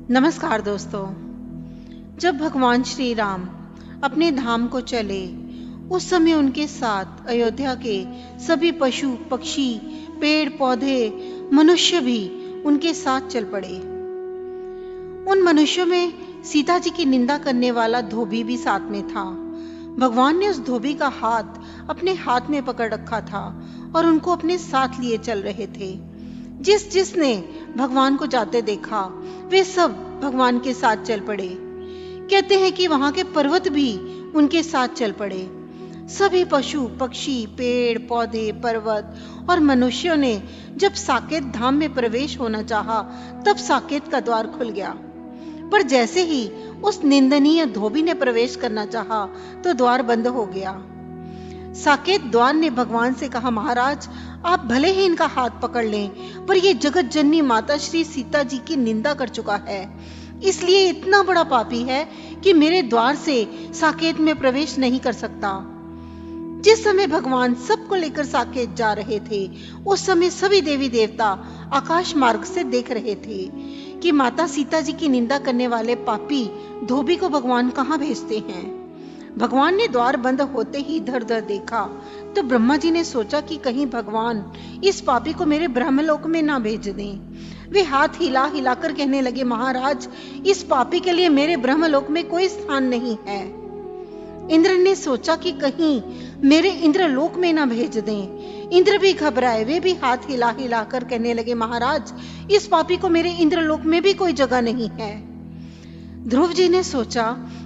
नमस्कार दोस्तों। जब भगवान श्री राम अपने धाम को चले उस समय उनके साथ अयोध्या के सभी पशु पक्षी पेड़ पौधे मनुष्य भी उनके साथ चल पड़े। उन मनुष्यों में सीता जी की निंदा करने वाला धोबी भी साथ में था। भगवान ने उस धोबी का हाथ अपने हाथ में पकड़ रखा था और उनको अपने साथ लिए चल रहे थे। जिसने भगवान को जाते देखा वे सब भगवान के साथ चल पड़े। कहते हैं कि वहां के पर्वत भी उनके साथ चल पड़े। सभी पशु पक्षी पेड़ पौधे पर्वत और मनुष्यों ने जब साकेत धाम में प्रवेश होना चाहा तब साकेत का द्वार खुल गया। पर जैसे ही उस निंदनीय धोबी ने प्रवेश करना चाहा तो द्वार बंद हो गया। साकेत द्वार ने भगवान से कहा, महाराज आप भले ही इनका हाथ पकड़ लें, पर ये जगत जननी माता श्री सीता जी की निंदा कर चुका है, इसलिए इतना बड़ा पापी है कि मेरे द्वार से साकेत में प्रवेश नहीं कर सकता। जिस समय भगवान सबको लेकर साकेत जा रहे थे उस समय सभी देवी देवता आकाश मार्ग से देख रहे थे कि माता सीता जी की निंदा करने वाले पापी धोबी को भगवान कहाँ भेजते हैं। भगवान ने द्वार बंद होते ही इधर उधर देखा तो ब्रह्मा जी ने सोचा कि कहीं भगवान इस पापी को मेरे ब्रह्मलोक में ना भेज दें। वे हाथ हिला हिलाकर कहने लगे, महाराज इस पापी के लिए मेरे ब्रह्मलोक में कोई स्थान नहीं है। इंद्र ने सोचा कि कहीं मेरे इंद्रलोक में ना भेज दें। इंद्र भी घबराए, वे भी हाथ हिला हिलाकर कहने लगे, महाराज इस पापी को मेरे इंद्रलोक में भी कोई जगह नहीं है। ध्रुव जी ने सोचा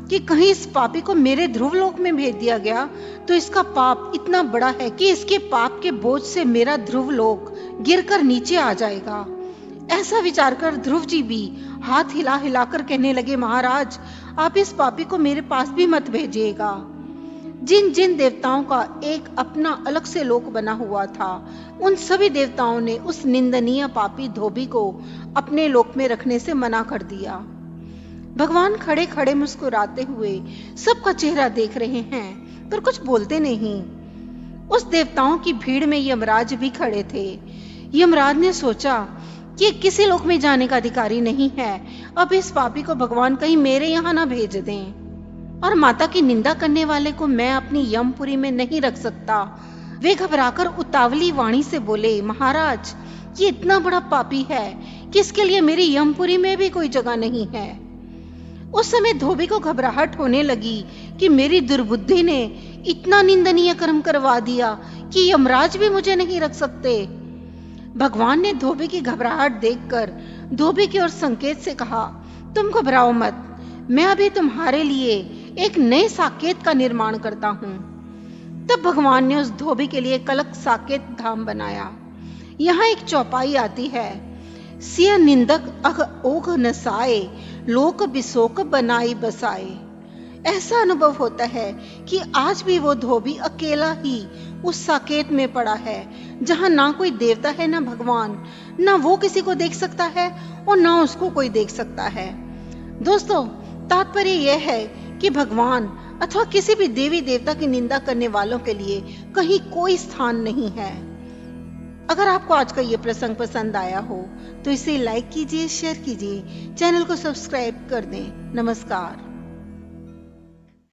कि कहीं इस पापी को मेरे ध्रुवलोक में भेज दिया गया तो इसका पाप इतना बड़ा है कि इसके पाप के बोझ से मेरा ध्रुवलोक गिरकर नीचे आ जाएगा। ऐसा विचार कर ध्रुव जी भी हाथ हिला हिलाकर कहने लगे, महाराज आप इस पापी को मेरे पास भी मत भेजिएगा। जिन जिन देवताओं का एक अपना अलग से लोक बना हुआ था उन सभी देवताओं ने उस निंदनीय पापी धोबी को अपने लोक में रखने से मना कर दिया। भगवान खड़े खड़े मुस्कुराते हुए सबका चेहरा देख रहे हैं पर कुछ बोलते नहीं। उस देवताओं की भीड़ में यमराज भी खड़े थे। यमराज ने सोचा कि किसी लोक में जाने का अधिकारी नहीं है, अब इस पापी को भगवान कहीं मेरे यहाँ ना भेज दें और माता की निंदा करने वाले को मैं अपनी यमपुरी में नहीं रख सकता। वे घबराकर उतावली वाणी से बोले, महाराज ये इतना बड़ा पापी है कि इसके लिए मेरी यमपुरी में भी कोई जगह नहीं है। उस समय धोबी को घबराहट होने लगी कि मेरी दुर्बुद्धि ने इतना निंदनीय कर्म करवा दिया कि यमराज भी मुझे नहीं रख सकते। भगवान ने धोबी की घबराहट देखकर धोबी की ओर संकेत से कहा, तुम घबराओ मत, मैं अभी तुम्हारे लिए एक नए साकेत का निर्माण करता हूँ। तब भगवान ने उस धोबी के लिए कलक साकेत धाम बनाया। यहाँ एक चौपाई आती है, सिय निंदक अघ ओघ नसाए लोक बिसोक बनाई बसाए। ऐसा अनुभव होता है कि आज भी वो धोबी अकेला ही उस साकेत में पड़ा है जहां ना कोई देवता है ना भगवान, ना वो किसी को देख सकता है और ना उसको कोई देख सकता है। दोस्तों तात्पर्य यह है कि भगवान अथवा किसी भी देवी देवता की निंदा करने वालों के लिए कहीं कोई स्थान नहीं है। अगर आपको आज का ये प्रसंग पसंद आया हो तो इसे लाइक कीजिए, शेयर कीजिए, चैनल को सब्सक्राइब कर दें। नमस्कार।